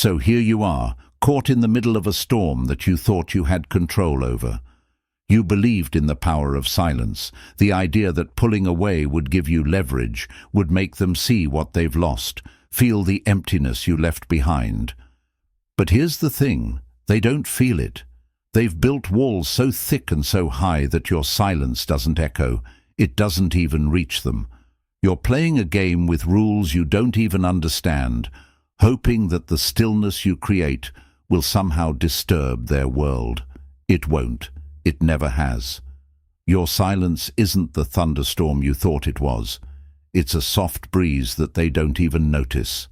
So here you are, caught in the middle of a storm that you thought you had control over. You believed in the power of silence, the idea that pulling away would give you leverage, would make them see what they've lost, feel the emptiness you left behind. But here's the thing, they don't feel it. They've built walls so thick and so high that your silence doesn't echo, it doesn't even reach them. You're playing a game with rules you don't even understand, hoping that the stillness you create will somehow disturb their world. It won't. It never has. Your silence isn't the thunderstorm you thought it was. It's a soft breeze that they don't even notice.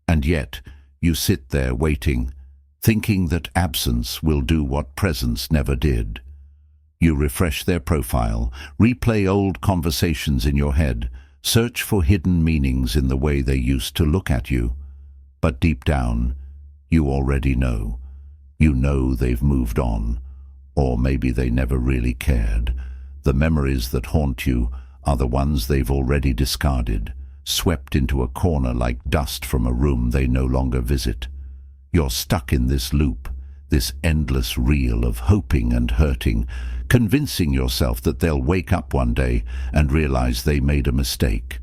And yet, you sit there waiting, thinking that absence will do what presence never did. You refresh their profile, replay old conversations in your head, search for hidden meanings in the way they used to look at you. But deep down, you already know. You know they've moved on. Or maybe they never really cared. The memories that haunt you are the ones they've already discarded, swept into a corner like dust from a room they no longer visit. You're stuck in this loop, this endless reel of hoping and hurting, convincing yourself that they'll wake up one day and realize they made a mistake,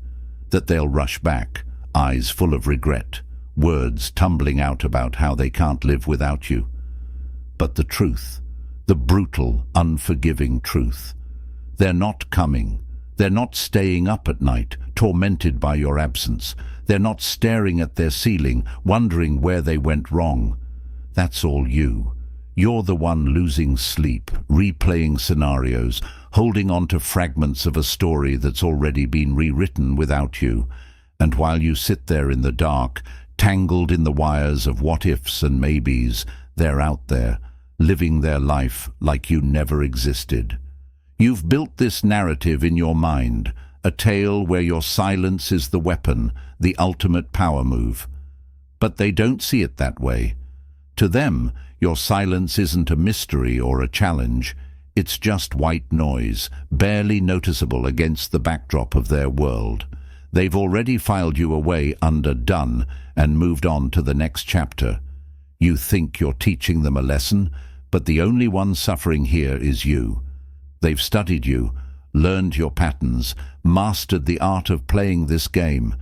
that they'll rush back, eyes full of regret, words tumbling out about how they can't live without you. But the truth, the brutal, unforgiving truth, they're not coming. They're not staying up at night, tormented by your absence. They're not staring at their ceiling, wondering where they went wrong. That's all you. You're the one losing sleep, replaying scenarios, holding on to fragments of a story that's already been rewritten without you. And while you sit there in the dark, tangled in the wires of what-ifs and maybes, they're out there, living their life like you never existed. You've built this narrative in your mind, a tale where your silence is the weapon, the ultimate power move. But they don't see it that way. To them, your silence isn't a mystery or a challenge. It's just white noise, barely noticeable against the backdrop of their world. They've already filed you away under done and moved on to the next chapter. You think you're teaching them a lesson, but the only one suffering here is you. They've studied you, learned your patterns, mastered the art of playing this game.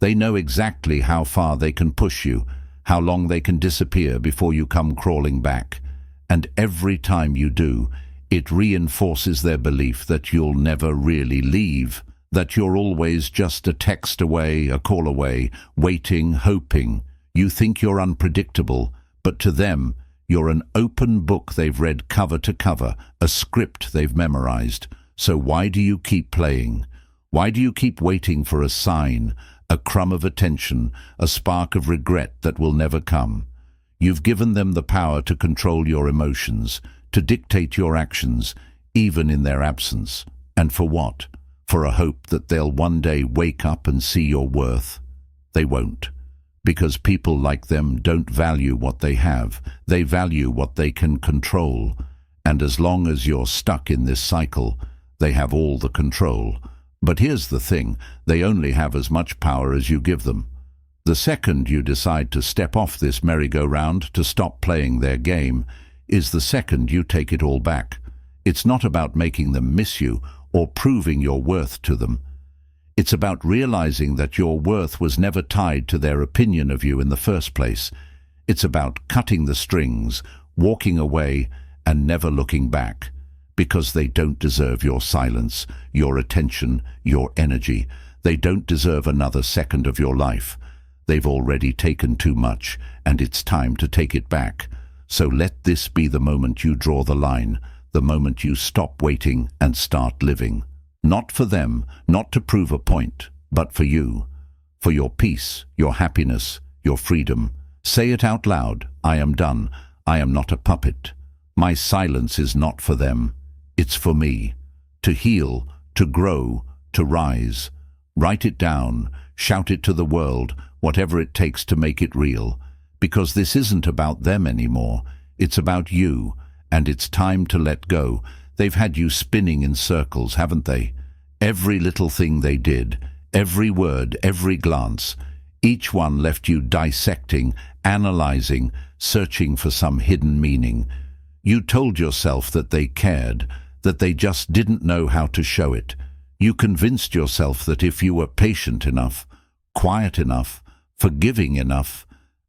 They know exactly how far they can push you, how long they can disappear before you come crawling back. And every time you do, it reinforces their belief that you'll never really leave, that you're always just a text away, a call away, waiting, hoping. You think you're unpredictable, but to them, you're an open book they've read cover to cover, a script they've memorized. So why do you keep playing? Why do you keep waiting for a sign, a crumb of attention, a spark of regret that will never come? You've given them the power to control your emotions, to dictate your actions, even in their absence. And for what? For a hope that they'll one day wake up and see your worth? They won't. Because people like them don't value what they have, they value what they can control. And as long as you're stuck in this cycle, they have all the control. But here's the thing, they only have as much power as you give them. The second you decide to step off this merry-go-round, to stop playing their game, is the second you take it all back. It's not about making them miss you or proving your worth to them. It's about realizing that your worth was never tied to their opinion of you in the first place. It's about cutting the strings, walking away, and never looking back. Because they don't deserve your silence, your attention, your energy. They don't deserve another second of your life. They've already taken too much, and it's time to take it back. So let this be the moment you draw the line, the moment you stop waiting and start living. Not for them, not to prove a point, but for you. For your peace, your happiness, your freedom. Say it out loud. I am done. I am not a puppet. My silence is not for them. It's for me. To heal, to grow, to rise. Write it down. Shout it to the world, whatever it takes to make it real. Because this isn't about them anymore. It's about you. And it's time to let go. They've had you spinning in circles, haven't they? Every little thing they did, every word, every glance, Each one left you dissecting, analyzing, searching for some hidden meaning. You told yourself that they cared, that they just didn't know how to show it. You convinced yourself that if you were patient enough, quiet enough, forgiving enough,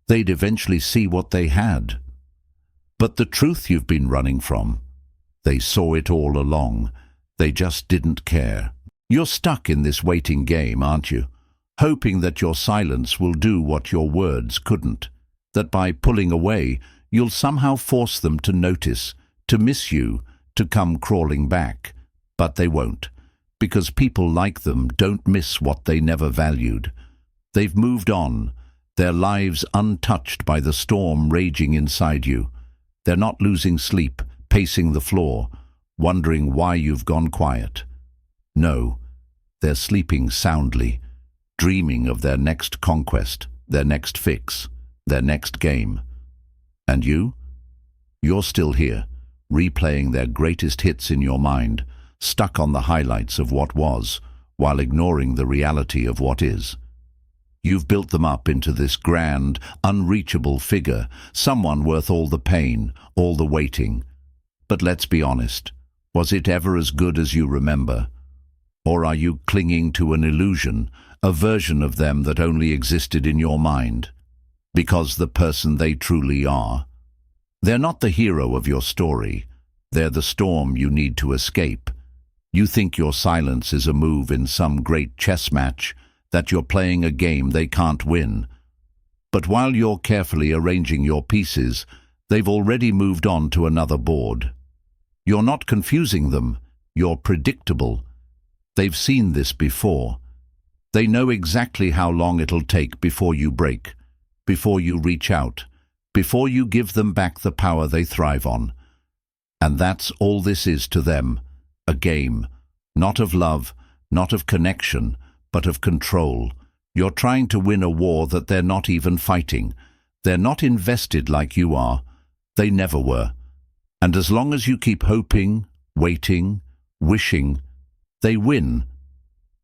they'd eventually see what they had. But the truth you've been running from, they saw it all along. They just didn't care. You're stuck in this waiting game, aren't you? Hoping that your silence will do what your words couldn't. That by pulling away, you'll somehow force them to notice, to miss you, to come crawling back. But they won't, because people like them don't miss what they never valued. They've moved on, their lives untouched by the storm raging inside you. They're not losing sleep, pacing the floor, wondering why you've gone quiet. No, they're sleeping soundly, dreaming of their next conquest, their next fix, their next game. And you? You're still here, replaying their greatest hits in your mind, stuck on the highlights of what was, while ignoring the reality of what is. You've built them up into this grand, unreachable figure, someone worth all the pain, all the waiting. But let's be honest, was it ever as good as you remember? Or are you clinging to an illusion, a version of them that only existed in your mind? Because the person they truly are. They're not the hero of your story. They're the storm you need to escape. You think your silence is a move in some great chess match, that you're playing a game they can't win. But while you're carefully arranging your pieces, they've already moved on to another board. You're not confusing them, you're predictable. They've seen this before. They know exactly how long it'll take before you break, before you reach out, before you give them back the power they thrive on. And that's all this is to them, a game, not of love, not of connection, but of control. You're trying to win a war that they're not even fighting. They're not invested like you are. They never were. And as long as you keep hoping, waiting, wishing, they win.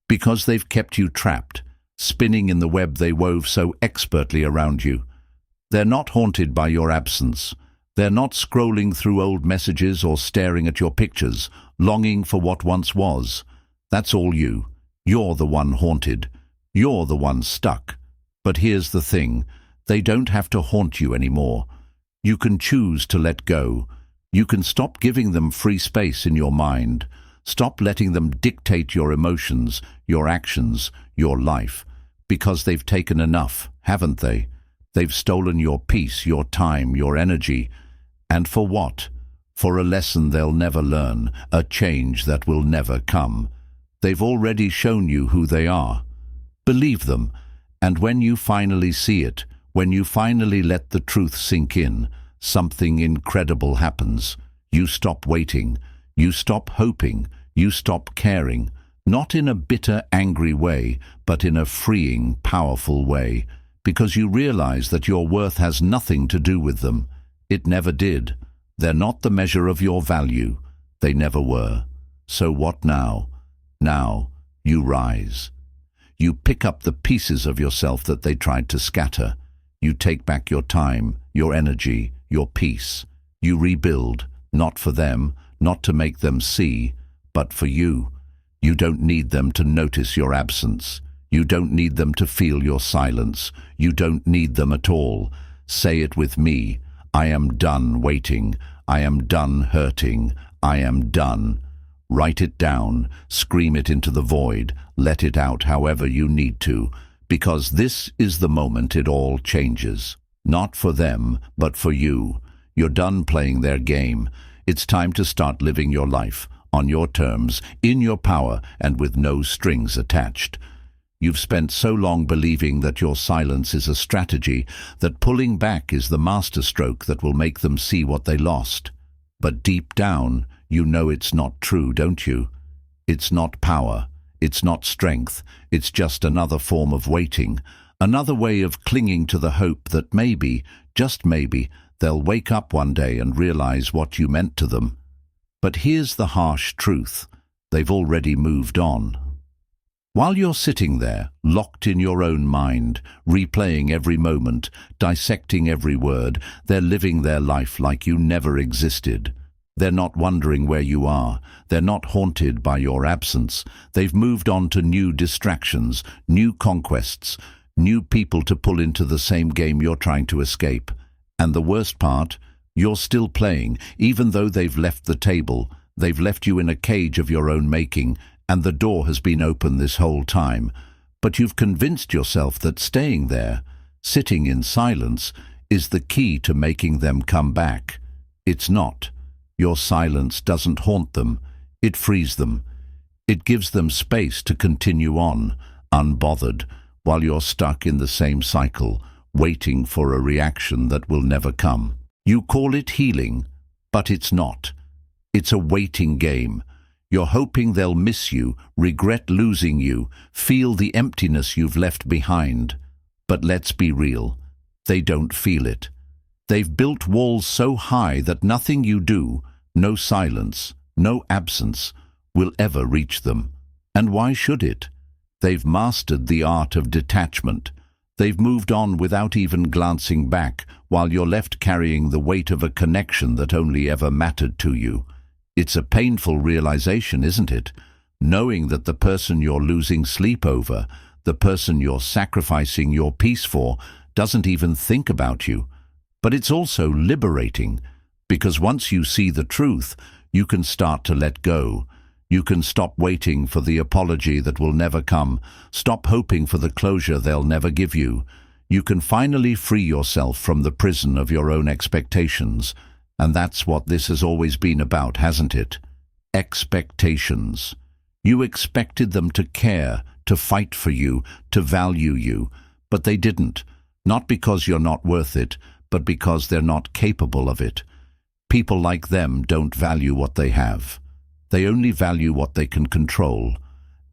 Because they've kept you trapped, spinning in the web they wove so expertly around you. They're not haunted by your absence. They're not scrolling through old messages or staring at your pictures, longing for what once was. That's all you. You're the one haunted. You're the one stuck. But here's the thing. They don't have to haunt you anymore. You can choose to let go. You can stop giving them free space in your mind. Stop letting them dictate your emotions, your actions, your life. Because they've taken enough, haven't they? They've stolen your peace, your time, your energy. And for what? For a lesson they'll never learn, a change that will never come. They've already shown you who they are. Believe them, and when you finally see it, when you finally let the truth sink in, something incredible happens. You stop waiting, you stop hoping, you stop caring, not in a bitter, angry way, but in a freeing, powerful way, because you realize that your worth has nothing to do with them. It never did. They're not the measure of your value. They never were. So what now? Now, you rise. You pick up the pieces of yourself that they tried to scatter. You take back your time, your energy, your peace. You rebuild, not for them, not to make them see, but for you. You don't need them to notice your absence. You don't need them to feel your silence. You don't need them at all. Say it with me. I am done waiting. I am done hurting. I am done. Write it down, scream it into the void, let it out however you need to, because this is the moment it all changes. Not for them, but for you. You're done playing their game. It's time to start living your life, on your terms, in your power, and with no strings attached. You've spent so long believing that your silence is a strategy, that pulling back is the masterstroke that will make them see what they lost. But deep down, you know it's not true, don't you? It's not power, it's not strength, it's just another form of waiting, another way of clinging to the hope that maybe, just maybe, they'll wake up one day and realize what you meant to them. But here's the harsh truth. They've already moved on. While you're sitting there, locked in your own mind, replaying every moment, dissecting every word, they're living their life like you never existed. They're not wondering where you are. They're not haunted by your absence. They've moved on to new distractions, new conquests, new people to pull into the same game you're trying to escape. And the worst part, you're still playing, even though they've left the table. They've left you in a cage of your own making, and the door has been open this whole time. But you've convinced yourself that staying there, sitting in silence, is the key to making them come back. It's not. Your silence doesn't haunt them. It frees them. It gives them space to continue on, unbothered, while you're stuck in the same cycle, waiting for a reaction that will never come. You call it healing, but it's not. It's a waiting game. You're hoping they'll miss you, regret losing you, feel the emptiness you've left behind. But let's be real. They don't feel it. They've built walls so high that nothing you do, no silence, no absence, will ever reach them. And why should it? They've mastered the art of detachment. They've moved on without even glancing back, while you're left carrying the weight of a connection that only ever mattered to you. It's a painful realization, isn't it? Knowing that the person you're losing sleep over, the person you're sacrificing your peace for, doesn't even think about you. But it's also liberating, because once you see the truth, you can start to let go. You can stop waiting for the apology that will never come, stop hoping for the closure they'll never give you. You can finally free yourself from the prison of your own expectations. And that's what this has always been about, hasn't it? Expectations. You expected them to care, to fight for you, to value you, but they didn't. Not because you're not worth it, but because they're not capable of it. People like them don't value what they have. They only value what they can control.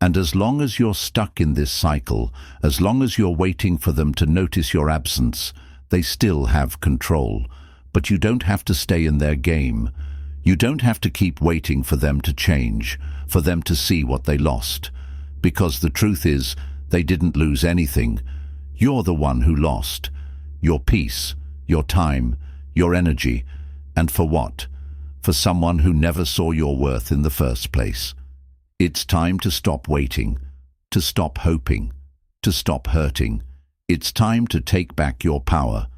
And as long as you're stuck in this cycle, as long as you're waiting for them to notice your absence, they still have control. But you don't have to stay in their game. You don't have to keep waiting for them to change, for them to see what they lost. Because the truth is, they didn't lose anything. You're the one who lost. Your peace, your time, your energy. And for what? For someone who never saw your worth in the first place. It's time to stop waiting, to stop hoping, to stop hurting. It's time to take back your power.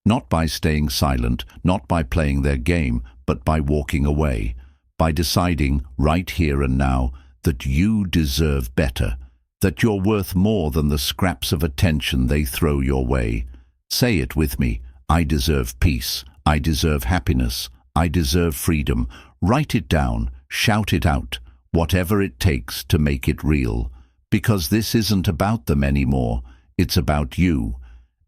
Not by staying silent, not by playing their game, but by walking away, by deciding right here and now that you deserve better, that you're worth more than the scraps of attention they throw your way. Say it with me. I deserve peace. I deserve happiness. I deserve freedom. Write it down. Shout it out. Whatever it takes to make it real. Because this isn't about them anymore. It's about you.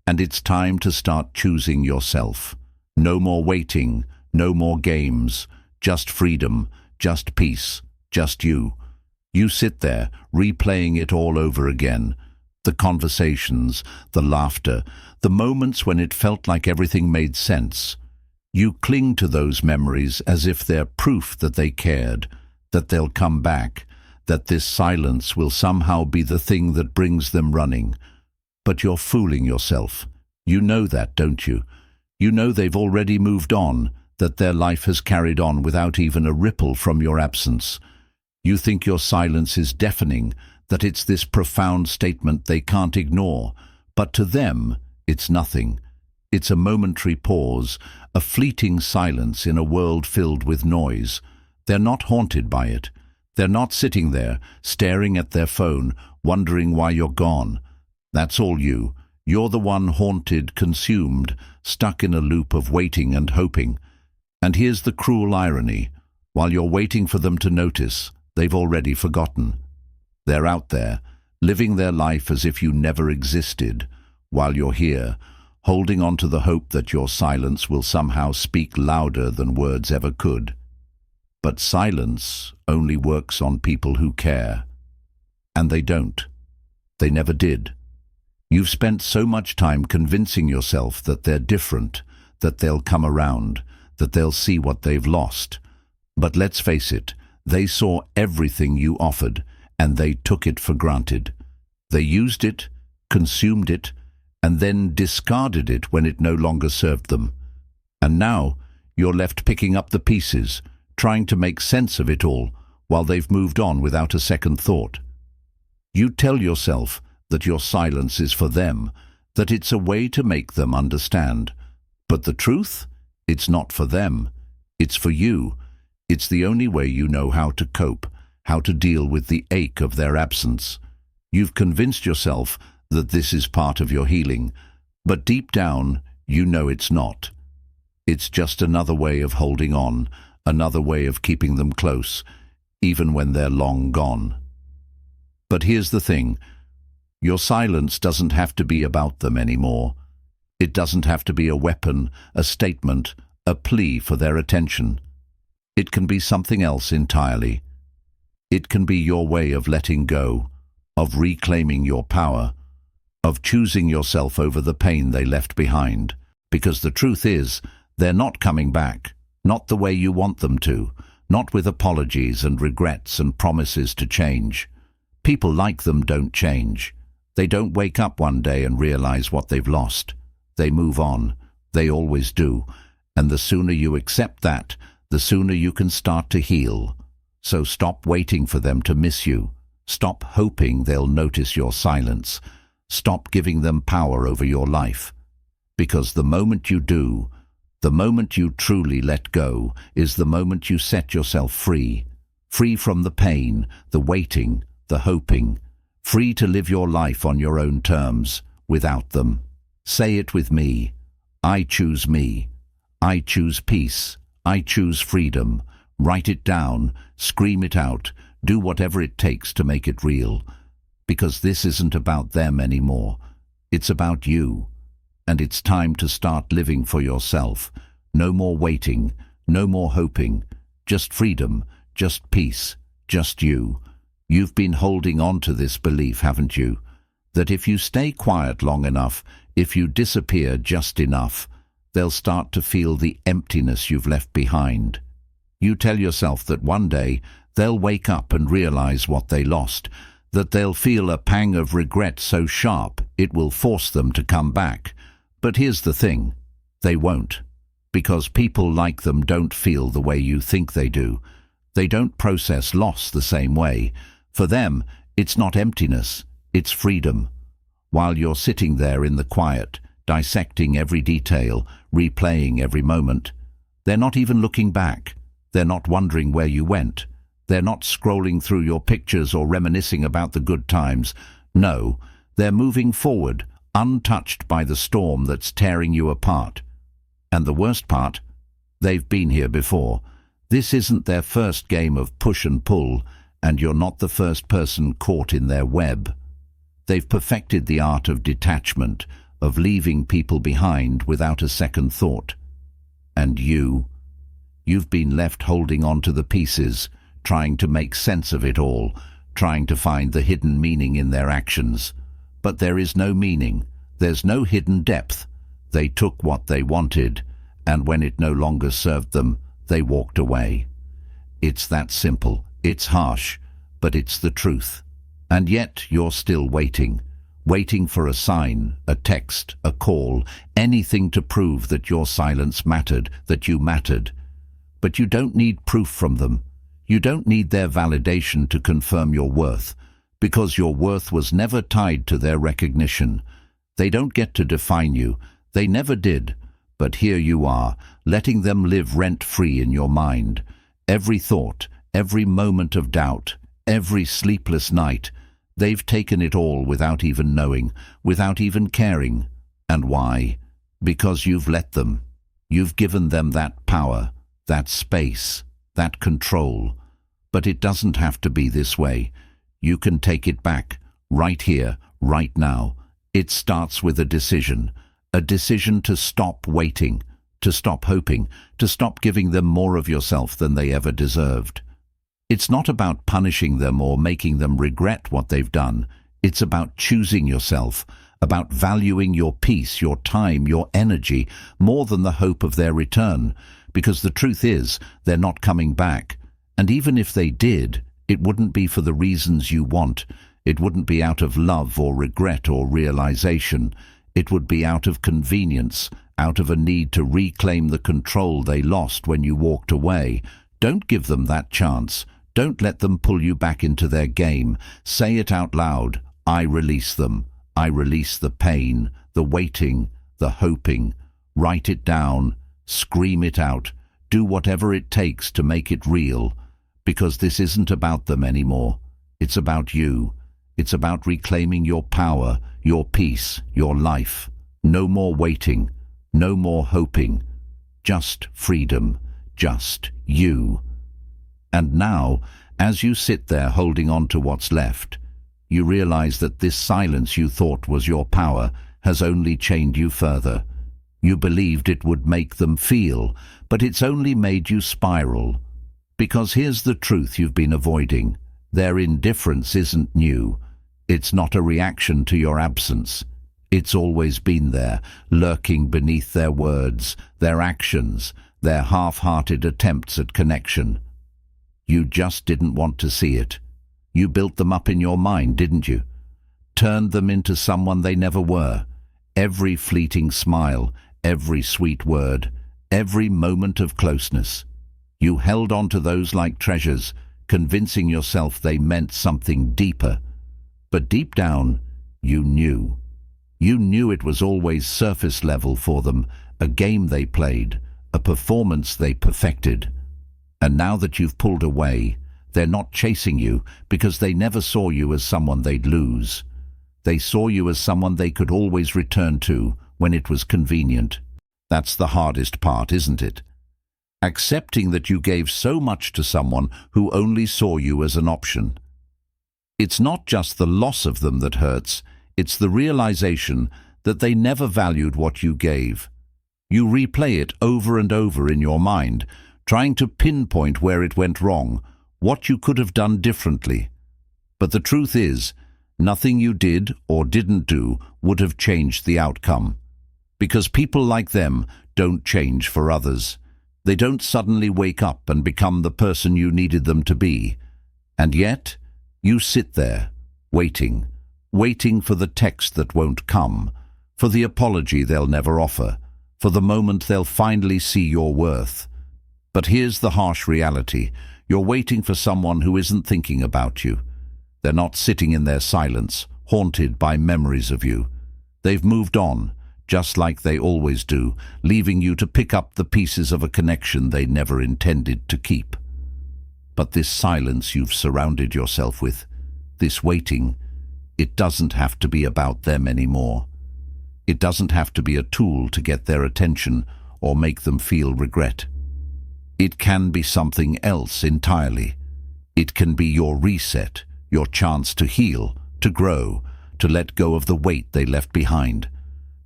And it's time to start choosing yourself. No more waiting, no more games, just freedom, just peace, just you. You sit there, replaying it all over again. The conversations, the laughter, the moments when it felt like everything made sense. You cling to those memories as if they're proof that they cared, that they'll come back, that this silence will somehow be the thing that brings them running. But you're fooling yourself. You know that, don't you? You know they've already moved on, that their life has carried on without even a ripple from your absence. You think your silence is deafening, that it's this profound statement they can't ignore. But to them, it's nothing. It's a momentary pause, a fleeting silence in a world filled with noise. They're not haunted by it. They're not sitting there, staring at their phone, wondering why you're gone. That's all you. You're the one haunted, consumed, stuck in a loop of waiting and hoping. And here's the cruel irony. While you're waiting for them to notice, they've already forgotten. They're out there, living their life as if you never existed, while you're here, holding on to the hope that your silence will somehow speak louder than words ever could. But silence only works on people who care. And they don't. They never did. You've spent so much time convincing yourself that they're different, that they'll come around, that they'll see what they've lost. But let's face it, they saw everything you offered, and they took it for granted. They used it, consumed it, and then discarded it when it no longer served them. And now you're left picking up the pieces, trying to make sense of it all, while they've moved on without a second thought. You tell yourself that your silence is for them, that it's a way to make them understand. But the truth? It's not for them. It's for you. It's the only way you know how to cope, how to deal with the ache of their absence. You've convinced yourself that this is part of your healing, but deep down, you know it's not. It's just another way of holding on, another way of keeping them close, even when they're long gone. But here's the thing. Your silence doesn't have to be about them anymore. It doesn't have to be a weapon, a statement, a plea for their attention. It can be something else entirely. It can be your way of letting go, of reclaiming your power, of choosing yourself over the pain they left behind. Because the truth is, they're not coming back, not the way you want them to, not with apologies and regrets and promises to change. People like them don't change. They don't wake up one day and realize what they've lost. They move on. They always do. And the sooner you accept that, the sooner you can start to heal. So stop waiting for them to miss you. Stop hoping they'll notice your silence. Stop giving them power over your life. Because the moment you do, the moment you truly let go, is the moment you set yourself free. Free from the pain, the waiting, the hoping. Free to live your life on your own terms, without them. Say it with me. I choose me. I choose peace. I choose freedom. Write it down. Scream it out. Do whatever it takes to make it real. Because this isn't about them anymore. It's about you. And it's time to start living for yourself. No more waiting. No more hoping. Just freedom. Just peace. Just you. You've been holding on to this belief, haven't you? That if you stay quiet long enough, if you disappear just enough, they'll start to feel the emptiness you've left behind. You tell yourself that one day they'll wake up and realize what they lost, that they'll feel a pang of regret so sharp it will force them to come back. But here's the thing, they won't. Because people like them don't feel the way you think they do. They don't process loss the same way. For them, it's not emptiness, it's freedom. While you're sitting there in the quiet, dissecting every detail, replaying every moment, they're not even looking back. They're not wondering where you went. They're not scrolling through your pictures or reminiscing about the good times. No, they're moving forward, untouched by the storm that's tearing you apart. And the worst part, they've been here before. This isn't their first game of push and pull, and you're not the first person caught in their web. They've perfected the art of detachment, of leaving people behind without a second thought. And you've been left holding on to the pieces, trying to make sense of it all, trying to find the hidden meaning in their actions. But there is no meaning. There's no hidden depth. They took what they wanted, and when it no longer served them, they walked away. It's that simple. It's harsh, but it's the truth. And yet you're still waiting. Waiting for a sign, a text, a call, anything to prove that your silence mattered, that you mattered. But you don't need proof from them. You don't need their validation to confirm your worth, because your worth was never tied to their recognition. They don't get to define you. They never did. But here you are, letting them live rent-free in your mind. Every thought, every moment of doubt, every sleepless night, they've taken it all without even knowing, without even caring. And why? Because you've let them. You've given them that power, that space, that control. But it doesn't have to be this way. You can take it back, right here, right now. It starts with a decision to stop waiting, to stop hoping, to stop giving them more of yourself than they ever deserved. It's not about punishing them or making them regret what they've done. It's about choosing yourself, about valuing your peace, your time, your energy, more than the hope of their return. Because the truth is, they're not coming back. And even if they did, It wouldn't be for the reasons you want. It wouldn't be out of love or regret or realization. It would be out of convenience, out of a need to reclaim the control they lost when you walked away. Don't give them that chance. Don't let them pull you back into their game. Say it out loud. I release them. I release the pain, the waiting, the hoping. Write it down. Scream it out. Do whatever it takes to make it real. Because this isn't about them anymore. It's about you. It's about reclaiming your power, your peace, your life. No more waiting. No more hoping. Just freedom. Just you. And now, as you sit there holding on to what's left, you realize that this silence you thought was your power has only chained you further. You believed it would make them feel, but it's only made you spiral. Because here's the truth you've been avoiding. Their indifference isn't new. It's not a reaction to your absence. It's always been there, lurking beneath their words, their actions, their half-hearted attempts at connection. You just didn't want to see it. You built them up in your mind, didn't you? Turned them into someone they never were. Every fleeting smile, every sweet word, every moment of closeness. You held on to those like treasures, convincing yourself they meant something deeper. But deep down, you knew. You knew it was always surface level for them, a game they played, a performance they perfected. And now that you've pulled away, they're not chasing you because they never saw you as someone they'd lose. They saw you as someone they could always return to when it was convenient. That's the hardest part, isn't it? Accepting that you gave so much to someone who only saw you as an option. It's not just the loss of them that hurts, it's the realization that they never valued what you gave. You replay it over and over in your mind, trying to pinpoint where it went wrong, what you could have done differently. But the truth is, nothing you did or didn't do would have changed the outcome. Because people like them don't change for others. They don't suddenly wake up and become the person you needed them to be. And yet, you sit there, waiting for the text that won't come, for the apology they'll never offer, for the moment they'll finally see your worth. But here's the harsh reality. You're waiting for someone who isn't thinking about you. They're not sitting in their silence, haunted by memories of you. They've moved on, just like they always do, leaving you to pick up the pieces of a connection they never intended to keep. But this silence you've surrounded yourself with, this waiting, it doesn't have to be about them anymore. It doesn't have to be a tool to get their attention or make them feel regret. It can be something else entirely. It can be your reset, your chance to heal, to grow, to let go of the weight they left behind.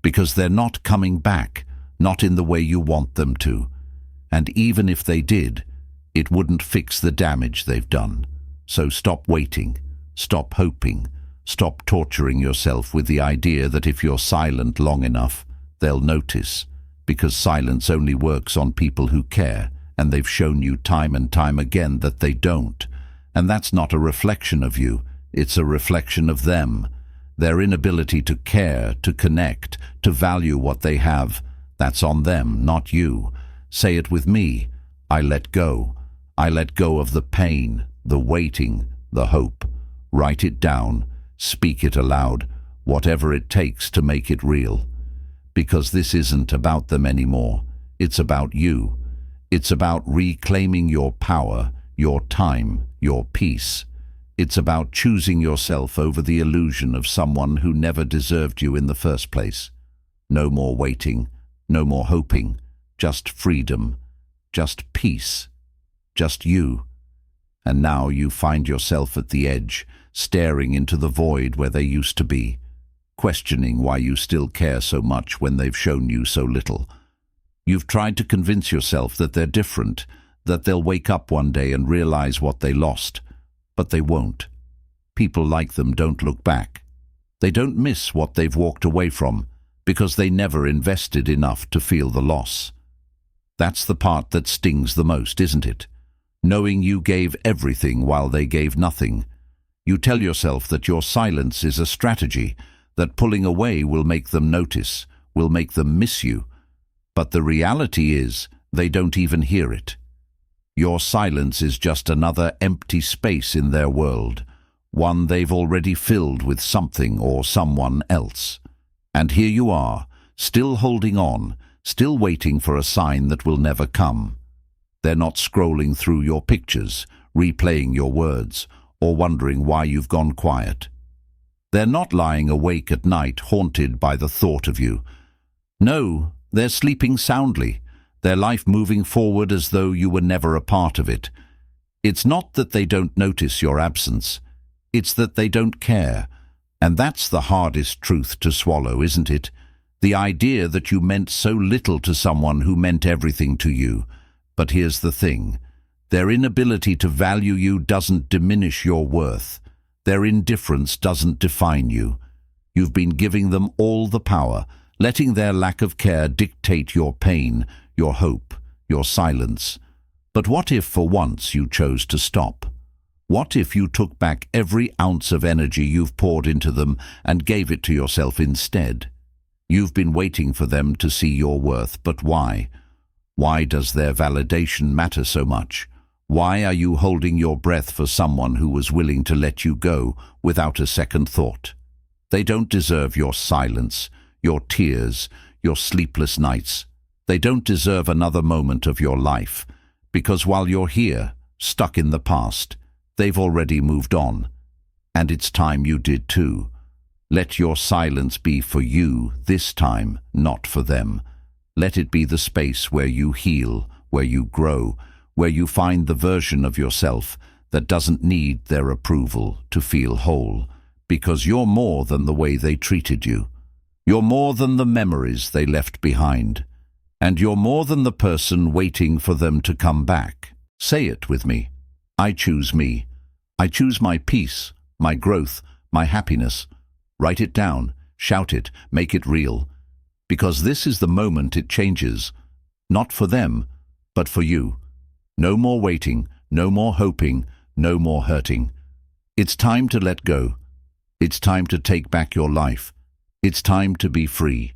Because they're not coming back, not in the way you want them to. And even if they did, it wouldn't fix the damage they've done. So stop waiting, stop hoping, stop torturing yourself with the idea that if you're silent long enough, they'll notice. Because silence only works on people who care. And they've shown you time and time again that they don't. And that's not a reflection of you, it's a reflection of them. Their inability to care, to connect, to value what they have, that's on them, not you. Say it with me. I let go. I let go of the pain, the waiting, the hope. Write it down. Speak it aloud. Whatever it takes to make it real. Because this isn't about them anymore. It's about you. It's about reclaiming your power, your time, your peace. It's about choosing yourself over the illusion of someone who never deserved you in the first place. No more waiting, no more hoping, just freedom, just peace, just you. And now you find yourself at the edge, staring into the void where they used to be, questioning why you still care so much when they've shown you so little. You've tried to convince yourself that they're different, that they'll wake up one day and realize what they lost. But they won't. People like them don't look back. They don't miss what they've walked away from because they never invested enough to feel the loss. That's the part that stings the most, isn't it? knowing you gave everything while they gave nothing. You tell yourself that your silence is a strategy, that pulling away will make them notice, will make them miss you. But the reality is, they don't even hear it. Your silence is just another empty space in their world, one they've already filled with something or someone else. And here you are, still holding on, still waiting for a sign that will never come. They're not scrolling through your pictures, replaying your words, or wondering why you've gone quiet. They're not lying awake at night, haunted by the thought of you. No, they're sleeping soundly, their life moving forward as though you were never a part of it. It's not that they don't notice your absence, it's that they don't care. And that's the hardest truth to swallow, isn't it? The idea that you meant so little to someone who meant everything to you. But here's the thing. Their inability to value you doesn't diminish your worth. Their indifference doesn't define you. You've been giving them all the power, letting their lack of care dictate your pain, your hope, your silence. But what if for once you chose to stop? What if you took back every ounce of energy you've poured into them and gave it to yourself instead? You've been waiting for them to see your worth, but why? Why does their validation matter so much? Why are you holding your breath for someone who was willing to let you go without a second thought? They don't deserve your silence, your tears, your sleepless nights. They don't deserve another moment of your life, because while you're here, stuck in the past, they've already moved on. And it's time you did too. Let your silence be for you this time, not for them. Let it be the space where you heal, where you grow, where you find the version of yourself that doesn't need their approval to feel whole, because you're more than the way they treated you. You're more than the memories they left behind. And you're more than the person waiting for them to come back. Say it with me. I choose me. I choose my peace, my growth, my happiness. Write it down, shout it, make it real. Because this is the moment it changes. Not for them, but for you. No more waiting, no more hoping, no more hurting. It's time to let go. It's time to take back your life. It's time to be free.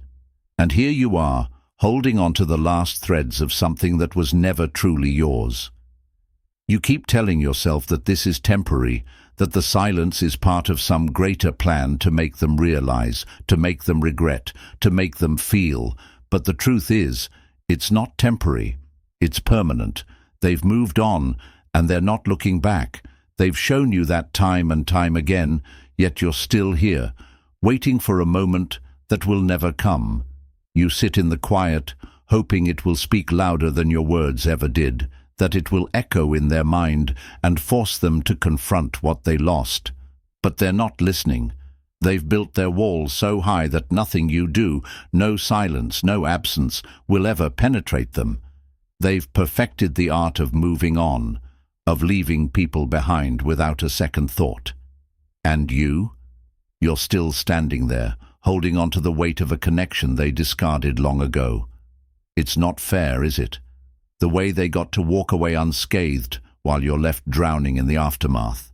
And here you are, holding on to the last threads of something that was never truly yours. You keep telling yourself that this is temporary, that the silence is part of some greater plan to make them realize, to make them regret, to make them feel. But the truth is, it's not temporary. It's permanent. They've moved on, and they're not looking back. They've shown you that time and time again, yet you're still here, waiting for a moment that will never come. You sit in the quiet, hoping it will speak louder than your words ever did, that it will echo in their mind and force them to confront what they lost. But they're not listening. They've built their walls so high that nothing you do, no silence, no absence, will ever penetrate them. They've perfected the art of moving on, of leaving people behind without a second thought. And you? You're still standing there, holding on to the weight of a connection they discarded long ago. It's not fair, is it? The way they got to walk away unscathed while you're left drowning in the aftermath.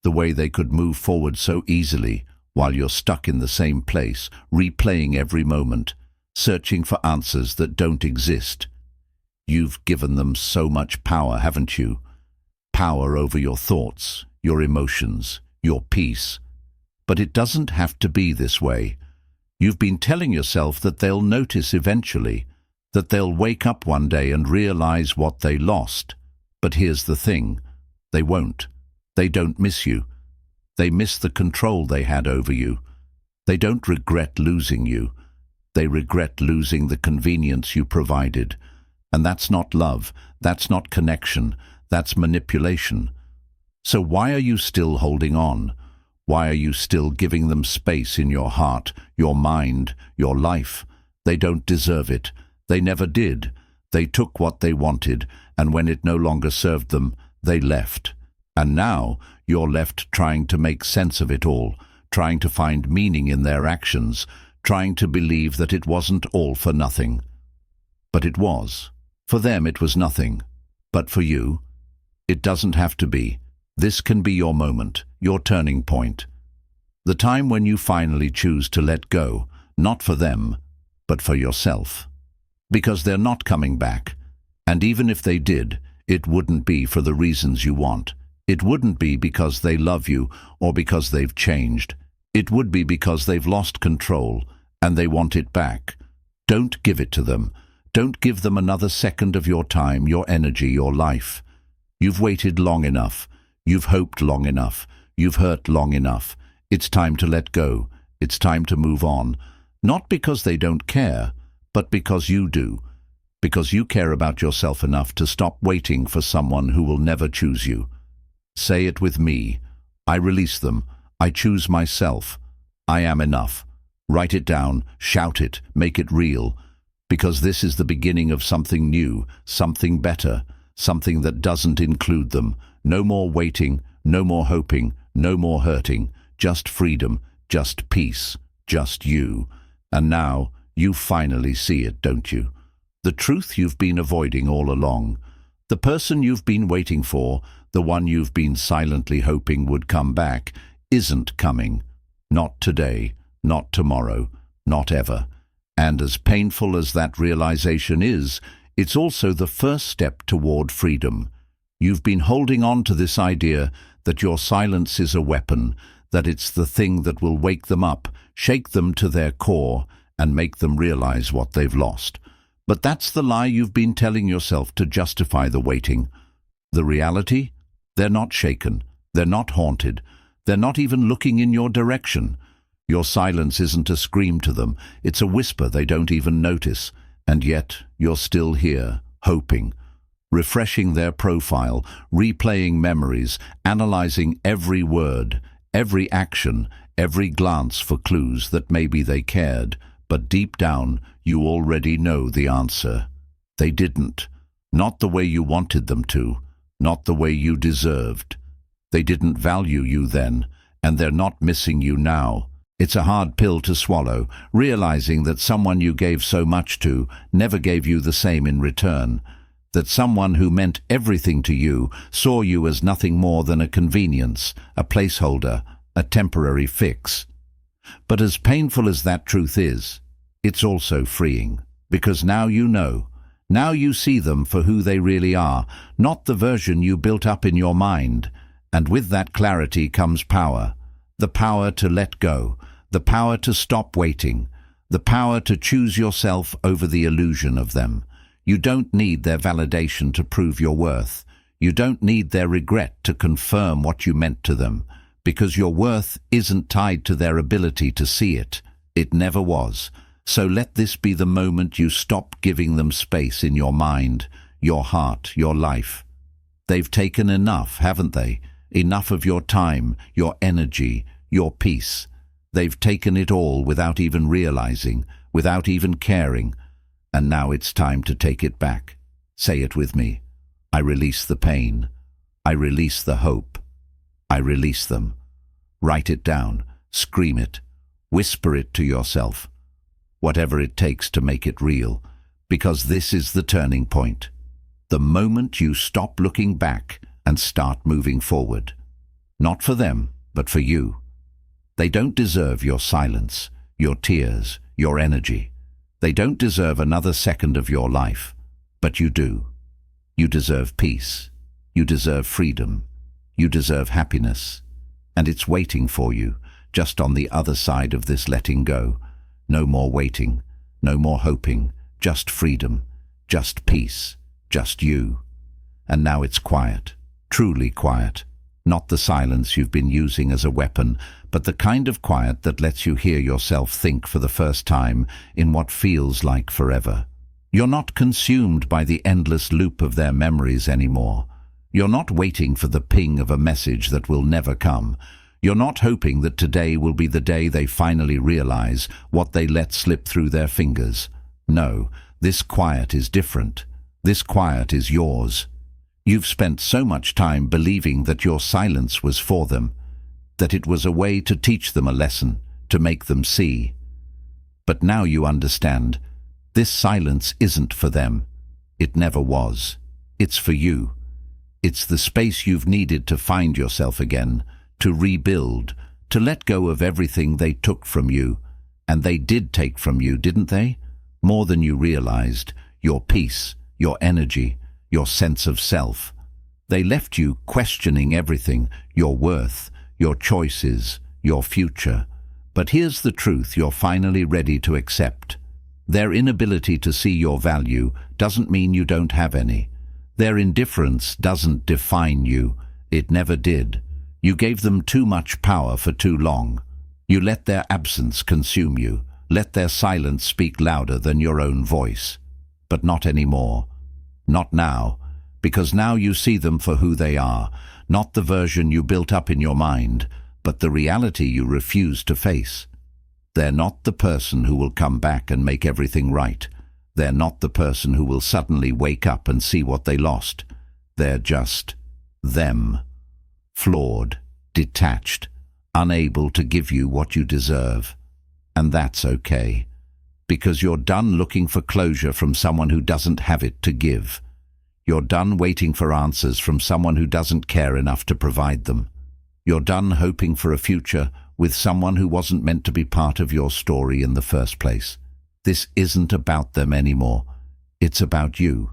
The way they could move forward so easily while you're stuck in the same place, replaying every moment, searching for answers that don't exist. You've given them so much power, haven't you? Power over your thoughts, your emotions, your peace. But it doesn't have to be this way. You've been telling yourself that they'll notice eventually, that they'll wake up one day and realize what they lost. But here's the thing. They won't. They don't miss you. They miss the control they had over you. They don't regret losing you. They regret losing the convenience you provided. And that's not love. That's not connection. That's manipulation. So why are you still holding on? Why are you still giving them space in your heart, your mind, your life? They don't deserve it. They never did. They took what they wanted, and when it no longer served them, they left. And now you're left trying to make sense of it all, trying to find meaning in their actions, trying to believe that it wasn't all for nothing. But it was. For them it was nothing. But for you, It doesn't have to be. This can be your moment, your turning point. The time when you finally choose to let go, not for them, but for yourself. Because they're not coming back. And even if they did, it wouldn't be for the reasons you want. It wouldn't be because they love you or because they've changed. It would be because they've lost control and they want it back. Don't give it to them. Don't give them another second of your time, your energy, your life. You've waited long enough. You've hoped long enough. You've hurt long enough. It's time to let go. It's time to move on. Not because they don't care, but because you do. Because you care about yourself enough to stop waiting for someone who will never choose you. Say it with me. I release them. I choose myself. I am enough. Write it down, shout it, make it real. Because this is the beginning of something new, something better, something that doesn't include them. No more waiting, no more hoping, no more hurting. Just freedom, just peace, just you. And now, you finally see it, don't you? The truth you've been avoiding all along. The person you've been waiting for, the one you've been silently hoping would come back, isn't coming. Not today, not tomorrow, not ever. And as painful as that realization is, it's also the first step toward freedom. You've been holding on to this idea that your silence is a weapon, that it's the thing that will wake them up, shake them to their core, and make them realize what they've lost. But that's the lie you've been telling yourself to justify the waiting. The reality? They're not shaken. They're not haunted. They're not even looking in your direction. Your silence isn't a scream to them. It's a whisper they don't even notice. And yet, you're still here, hoping. Refreshing their profile, replaying memories, analyzing every word, every action, every glance for clues that maybe they cared. But deep down, you already know the answer. They didn't. Not the way you wanted them to. Not the way you deserved. They didn't value you then, and they're not missing you now. It's a hard pill to swallow, realizing that someone you gave so much to never gave you the same in return. That someone who meant everything to you saw you as nothing more than a convenience, a placeholder, a temporary fix. But as painful as that truth is, it's also freeing, because now you know. Now you see them for who they really are, not the version you built up in your mind. And with that clarity comes power. The power to let go, the power to stop waiting, the power to choose yourself over the illusion of them. You don't need their validation to prove your worth. You don't need their regret to confirm what you meant to them, because your worth isn't tied to their ability to see it. It never was. So let this be the moment you stop giving them space in your mind, your heart, your life. They've taken enough, haven't they? Enough of your time, your energy, your peace. They've taken it all without even realizing, without even caring. And now it's time to take it back. Say it with me. I release the pain. I release the hope. I release them. Write it down. Scream it. Whisper it to yourself. Whatever it takes to make it real. Because this is the turning point. The moment you stop looking back and start moving forward. Not for them, but for you. They don't deserve your silence, your tears, your energy. They don't deserve another second of your life, but you do. You deserve peace. You deserve freedom. You deserve happiness. And it's waiting for you, just on the other side of this letting go. No more waiting, no more hoping, just freedom, just peace, just you. And now it's quiet, truly quiet. Not the silence you've been using as a weapon, but the kind of quiet that lets you hear yourself think for the first time in what feels like forever. You're not consumed by the endless loop of their memories anymore. You're not waiting for the ping of a message that will never come. You're not hoping that today will be the day they finally realize what they let slip through their fingers. No, this quiet is different. This quiet is yours. You've spent so much time believing that your silence was for them, that it was a way to teach them a lesson, to make them see. But now you understand, this silence isn't for them. It never was. It's for you. It's the space you've needed to find yourself again, to rebuild, to let go of everything they took from you. And they did take from you, didn't they? More than you realized. Your peace, your energy, your sense of self. They left you questioning everything, your worth, your choices, your future. But here's the truth you're finally ready to accept. Their inability to see your value doesn't mean you don't have any. Their indifference doesn't define you. It never did. You gave them too much power for too long. You let their absence consume you. Let their silence speak louder than your own voice. But not anymore. Not now. Because now you see them for who they are. Not the version you built up in your mind, but the reality you refuse to face. They're not the person who will come back and make everything right. They're not the person who will suddenly wake up and see what they lost. They're just them. Flawed, detached, unable to give you what you deserve. And that's okay. Because you're done looking for closure from someone who doesn't have it to give. You're done waiting for answers from someone who doesn't care enough to provide them. You're done hoping for a future with someone who wasn't meant to be part of your story in the first place. This isn't about them anymore. It's about you.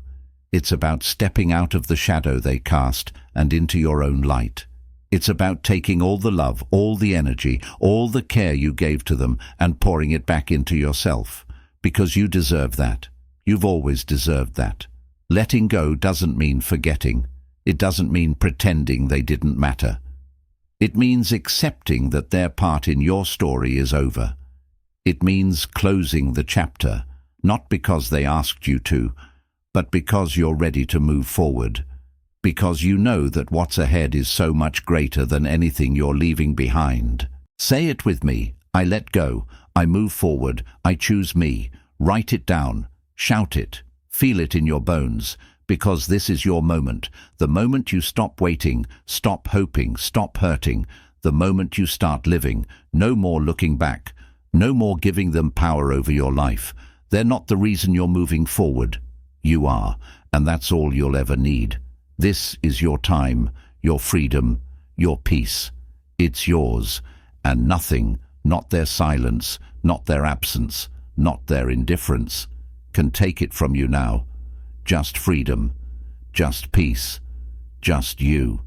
It's about stepping out of the shadow they cast and into your own light. It's about taking all the love, all the energy, all the care you gave to them and pouring it back into yourself. Because you deserve that. You've always deserved that. Letting go doesn't mean forgetting. It doesn't mean pretending they didn't matter. It means accepting that their part in your story is over. It means closing the chapter, not because they asked you to, but because you're ready to move forward. Because you know that what's ahead is so much greater than anything you're leaving behind. Say it with me. I let go. I move forward. I choose me. Write it down. Shout it. Feel it in your bones. Because this is your moment. The moment you stop waiting, stop hoping, stop hurting. The moment you start living. No more looking back. No more giving them power over your life. They're not the reason you're moving forward. You are, and that's all you'll ever need. This is your time, your freedom, your peace. It's yours, and nothing, not their silence, not their absence, not their indifference, can take it from you now. Just freedom, just peace, just you.